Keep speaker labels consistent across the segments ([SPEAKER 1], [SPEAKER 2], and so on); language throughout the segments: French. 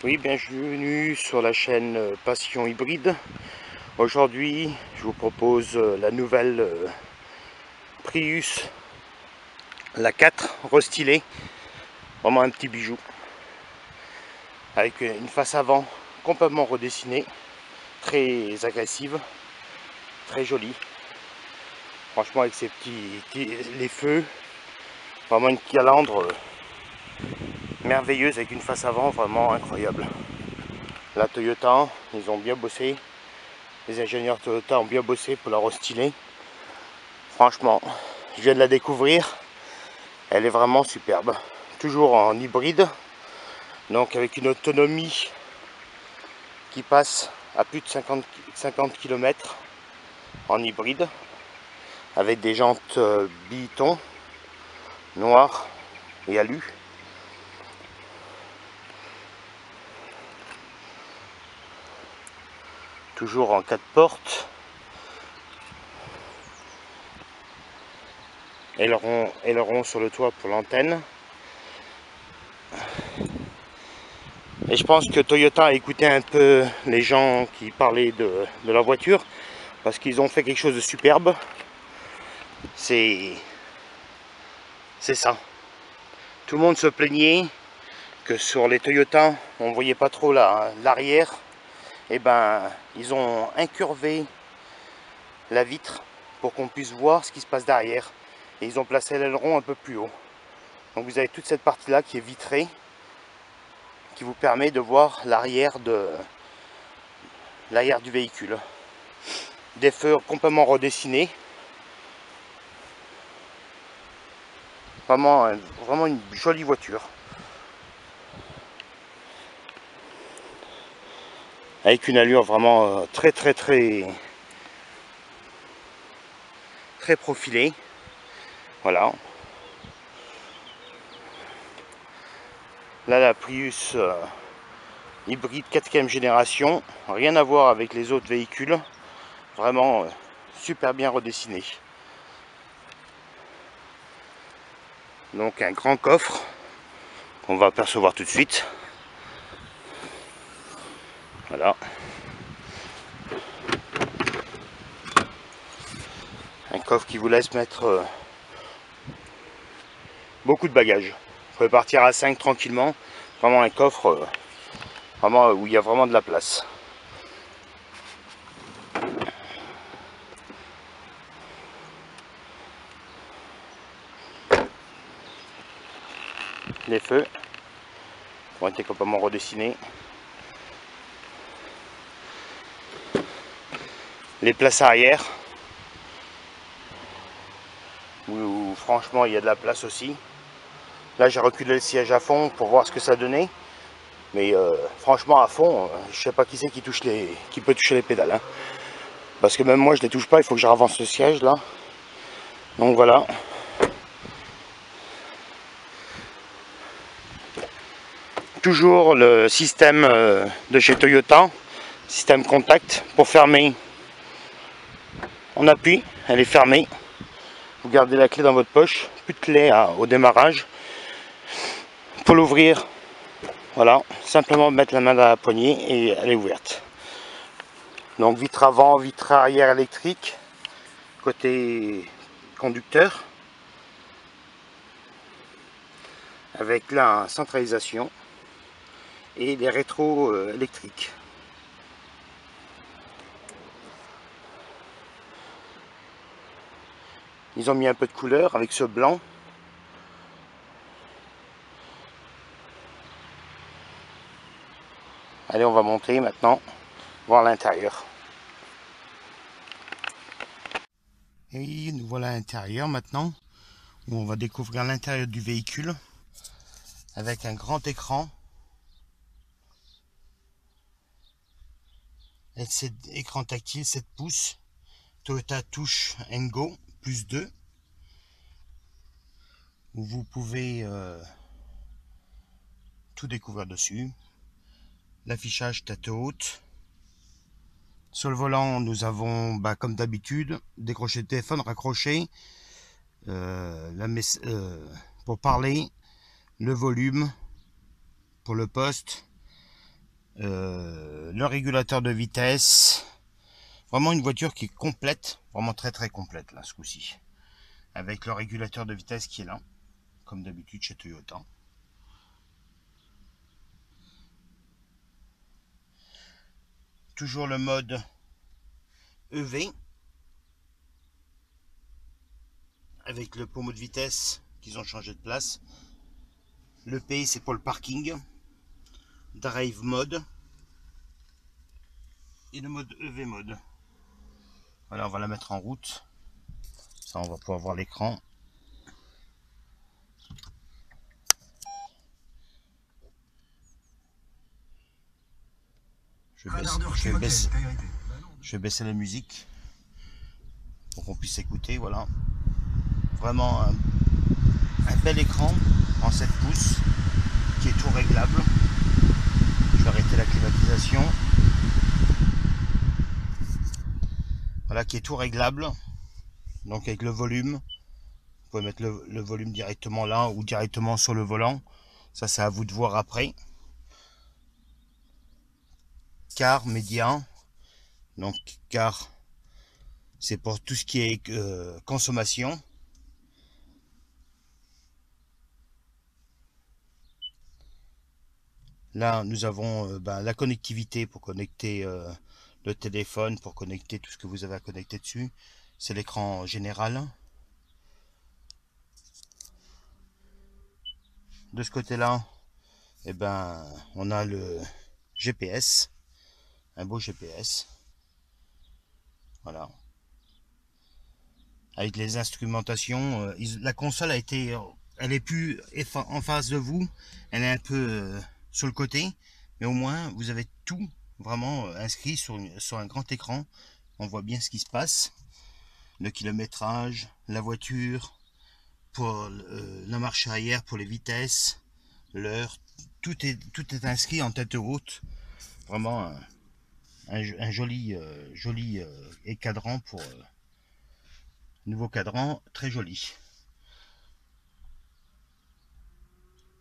[SPEAKER 1] Oui, bienvenue sur la chaîne Passion Hybride. Aujourd'hui, je vous propose la nouvelle Prius, la 4 restylée. Vraiment un petit bijou. Avec une face avant complètement redessinée, très agressive, très jolie. Franchement, avec ces les feux, vraiment une calandre merveilleuse avec une face avant vraiment incroyable. La Toyota, ils ont bien bossé. Les ingénieurs Toyota ont bien bossé pour la restyler. Franchement, je viens de la découvrir. Elle est vraiment superbe. Toujours en hybride. Donc avec une autonomie qui passe à plus de 50 km en hybride. Avec des jantes Billiton noires et alu. Toujours en 4 portes. Aileron sur le toit pour l'antenne. Et je pense que Toyota a écouté un peu les gens qui parlaient de la voiture, parce qu'ils ont fait quelque chose de superbe. C'est ça. Tout le monde se plaignait que sur les Toyota, on voyait pas trop l'arrière. Et ben, ils ont incurvé la vitre pour qu'on puisse voir ce qui se passe derrière. Et ils ont placé l'aileron un peu plus haut. Donc vous avez toute cette partie-là qui est vitrée, qui vous permet de voir l'arrière du véhicule. Des feux complètement redessinés. Vraiment une jolie voiture. Avec une allure vraiment très profilée. Voilà. Là, la Prius hybride 4e génération. Rien à voir avec les autres véhicules. Vraiment super bien redessiné. Donc un grand coffre qu'on va apercevoir tout de suite. Voilà. Un coffre qui vous laisse mettre beaucoup de bagages. Vous pouvez partir à 5 tranquillement. Vraiment un coffre vraiment où il y a vraiment de la place. Les feux ont été complètement redessinés. Les places arrière où franchement il y a de la place aussi. Là j'ai reculé le siège à fond pour voir ce que ça donnait. Mais franchement à fond, je sais pas qui c'est qui peut toucher les pédales. Hein. Parce que même moi je les touche pas, il faut que je avance le siège là. Donc voilà. Toujours le système de chez Toyota, système contact pour fermer. On appuie, elle est fermée. Vous gardez la clé dans votre poche, plus de clé au démarrage. Pour l'ouvrir, voilà, simplement mettre la main dans la poignée et elle est ouverte. Donc vitre avant, vitre arrière électrique, côté conducteur, avec la centralisation et les rétros électriques. Ils ont mis un peu de couleur avec ce blanc. Allez, on va monter maintenant, voir l'intérieur. Et nous voilà à l'intérieur maintenant, où on va découvrir l'intérieur du véhicule, avec un grand écran, écran tactile 7 pouces, Toyota Touch & Go +2, où vous pouvez tout découvrir dessus. L'affichage tête haute. Sur le volant, nous avons, comme d'habitude, décrocher le téléphone, raccrocher, pour parler, le volume pour le poste, le régulateur de vitesse. Vraiment une voiture qui est complète, vraiment très très complète là ce coup-ci. Avec le régulateur de vitesse qui est là, comme d'habitude chez Toyota. Toujours le mode EV, avec le pommeau de vitesse qu'ils ont changé de place. Le P c'est pour le parking. Drive mode. Et le mode EV mode. Voilà, on va la mettre en route. Ça, on va pouvoir voir l'écran. Je vais baisser la musique pour qu'on puisse écouter. Voilà. Vraiment un bel écran en 7 pouces qui est tout réglable. Je vais arrêter la climatisation. Voilà, qui est tout réglable. Donc avec le volume, vous pouvez mettre le volume directement là ou directement sur le volant. Ça, c'est à vous de voir après. Car, média. Donc car, c'est pour tout ce qui est consommation. Là, nous avons la connectivité pour connecter le téléphone, pour connecter tout ce que vous avez à connecter dessus. C'est l'écran général. De ce côté-là, on a le GPS, un beau GPS. Voilà. Avec les instrumentations, la console elle est plus en face de vous, elle est un peu sur le côté, mais au moins vous avez tout vraiment inscrit sur un grand écran. On voit bien ce qui se passe, le kilométrage, la voiture, pour la marche arrière, pour les vitesses, l'heure, tout est inscrit en tête haute. Vraiment un joli cadran pour nouveau cadran, très joli.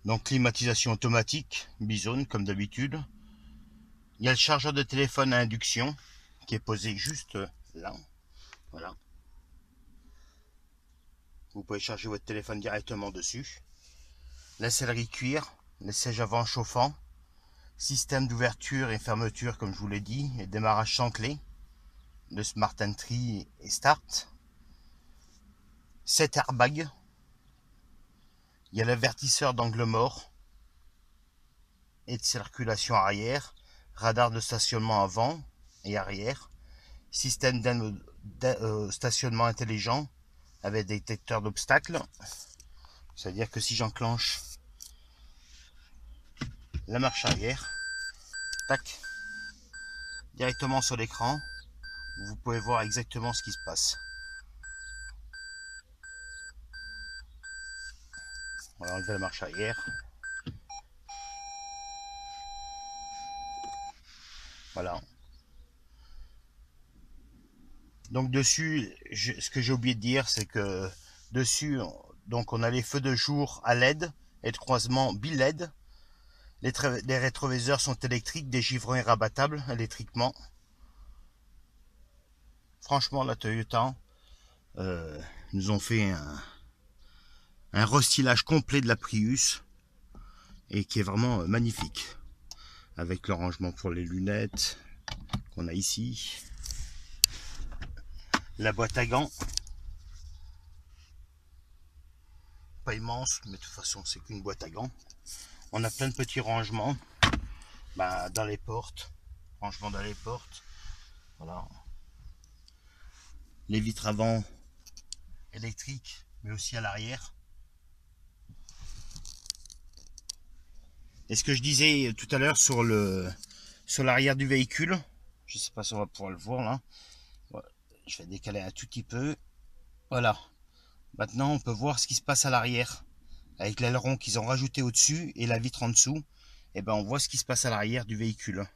[SPEAKER 1] Donc climatisation automatique, Bizone comme d'habitude. Il y a le chargeur de téléphone à induction qui est posé juste là. Voilà. Vous pouvez charger votre téléphone directement dessus. La sellerie cuir, les sièges avant chauffants, système d'ouverture et fermeture comme je vous l'ai dit, et démarrage sans clé, de Smart Entry et Start. 7 airbags. Il y a l'avertisseur d'angle mort et de circulation arrière, radar de stationnement avant et arrière, système de stationnement intelligent avec détecteur d'obstacles. C'est-à-dire que si j'enclenche la marche arrière, tac, directement sur l'écran, vous pouvez voir exactement ce qui se passe. On va enlever la marche arrière. Voilà. Donc dessus, ce que j'ai oublié de dire, c'est que dessus, donc on a les feux de jour à LED et de croisement bi-LED. Les rétroviseurs sont électriques, des givrons rabattables électriquement. Franchement, la Toyota nous ont fait un restylage complet de la Prius et qui est vraiment magnifique. Avec le rangement pour les lunettes qu'on a ici. La boîte à gants. Pas immense, mais de toute façon c'est qu'une boîte à gants. On a plein de petits rangements dans les portes. Rangement dans les portes. Voilà. Les vitres avant électriques, mais aussi à l'arrière. Et ce que je disais tout à l'heure sur l'arrière du véhicule, je ne sais pas si on va pouvoir le voir là. Voilà. Je vais décaler un tout petit peu. Voilà. Maintenant, on peut voir ce qui se passe à l'arrière. Avec l'aileron qu'ils ont rajouté au-dessus et la vitre en dessous, et on voit ce qui se passe à l'arrière du véhicule.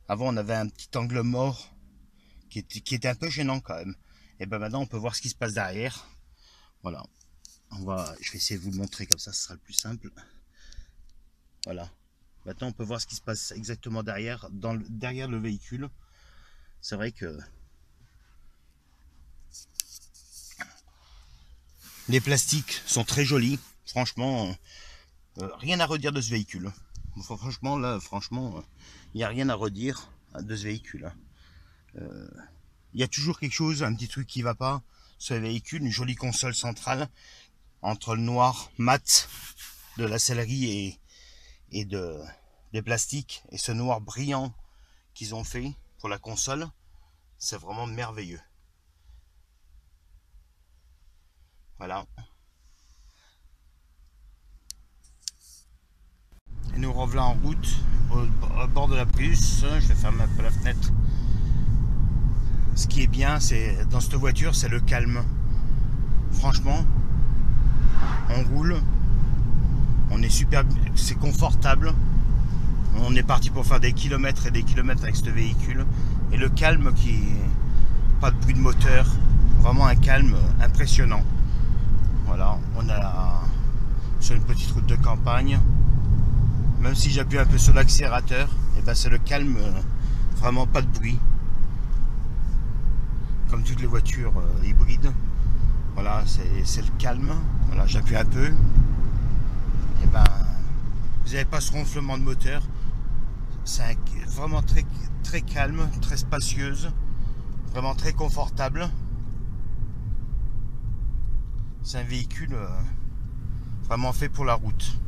[SPEAKER 1] Avant, on avait un petit angle mort qui était un peu gênant quand même. Et maintenant, on peut voir ce qui se passe derrière. Voilà. Je vais essayer de vous le montrer comme ça, ce sera le plus simple. Voilà. Maintenant on peut voir ce qui se passe exactement derrière, derrière le véhicule. C'est vrai que les plastiques sont très jolis. Franchement, rien à redire de ce véhicule. Franchement, là, franchement, il n'y a rien à redire de ce véhicule. Il y a toujours quelque chose, un petit truc qui va pas sur le véhicule. Une jolie console centrale entre le noir mat de la sellerie et des plastiques et ce noir brillant qu'ils ont fait pour la console. C'est vraiment merveilleux. Voilà. Et nous revoilà en route au bord de la Prius. Je vais fermer un peu la fenêtre. Ce qui est bien, c'est dans cette voiture, c'est le calme. Franchement, on roule, on est super, c'est confortable. On est parti pour faire des kilomètres et des kilomètres avec ce véhicule. Et le calme qui, pas de bruit de moteur, vraiment un calme impressionnant. Voilà, on a sur une petite route de campagne. Même si j'appuie un peu sur l'accélérateur, et ben c'est le calme, vraiment pas de bruit. Comme toutes les voitures hybrides. Voilà, c'est le calme. Voilà, j'appuie un peu. Et ben, vous n'avez pas ce ronflement de moteur. C'est vraiment très, très calme, très spacieuse, vraiment très confortable. C'est un véhicule vraiment fait pour la route.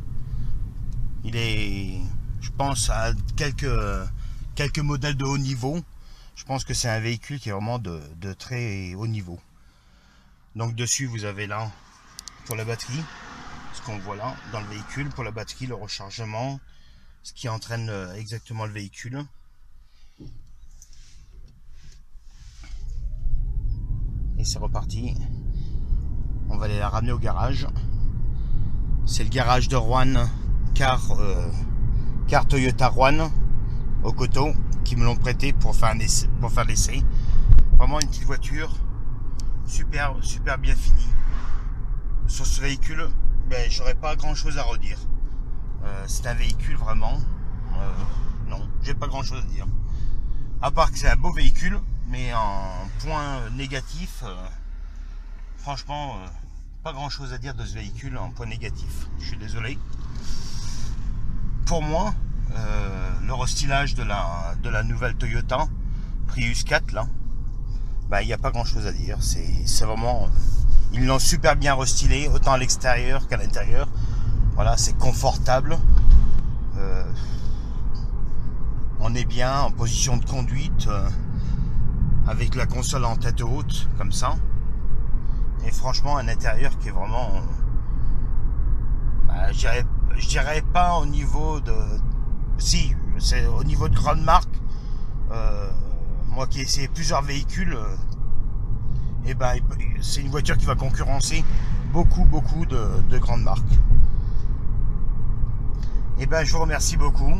[SPEAKER 1] Il est, je pense, à quelques modèles de haut niveau. Je pense que c'est un véhicule qui est vraiment de très haut niveau. Donc dessus, vous avez là pour la batterie, ce qu'on voit là dans le véhicule, pour la batterie, le rechargement, ce qui entraîne exactement le véhicule. Et c'est reparti. On va aller la ramener au garage. C'est le garage de Rouen, car Toyota Rouen, au Coteau, qui me l'ont prêté pour faire l'essai. Vraiment une petite voiture, super bien finie. Sur ce véhicule, ben, j'aurais pas grand chose à redire. C'est un véhicule vraiment, non, j'ai pas grand chose à dire. À part que c'est un beau véhicule, mais en point négatif, franchement, pas grand chose à dire de ce véhicule en point négatif. Je suis désolé. Pour moi, le restylage de la nouvelle Toyota Prius 4 là, bah, il n'y a pas grand chose à dire. C'est vraiment, ils l'ont super bien restylé, autant à l'extérieur qu'à l'intérieur. Voilà, c'est confortable. On est bien en position de conduite avec la console en tête haute comme ça. Et franchement, un intérieur qui est vraiment, bah, je dirais pas au niveau de, si, c'est au niveau de grande marque. Moi qui ai essayé plusieurs véhicules, et ben c'est une voiture qui va concurrencer beaucoup de grandes marques. Et ben je vous remercie beaucoup.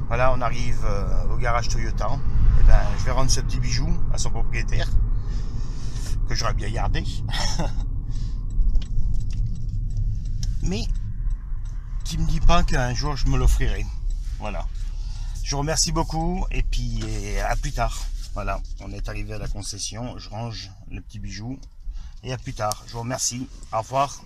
[SPEAKER 1] Voilà, on arrive au garage Toyota. Et ben je vais rendre ce petit bijou à son propriétaire, que j'aurais bien gardé. Mais qui me dit pas qu'un jour je me l'offrirai. Voilà. Je vous remercie beaucoup et puis à plus tard. Voilà, on est arrivé à la concession. Je range le petit bijou et à plus tard. Je vous remercie. Au revoir.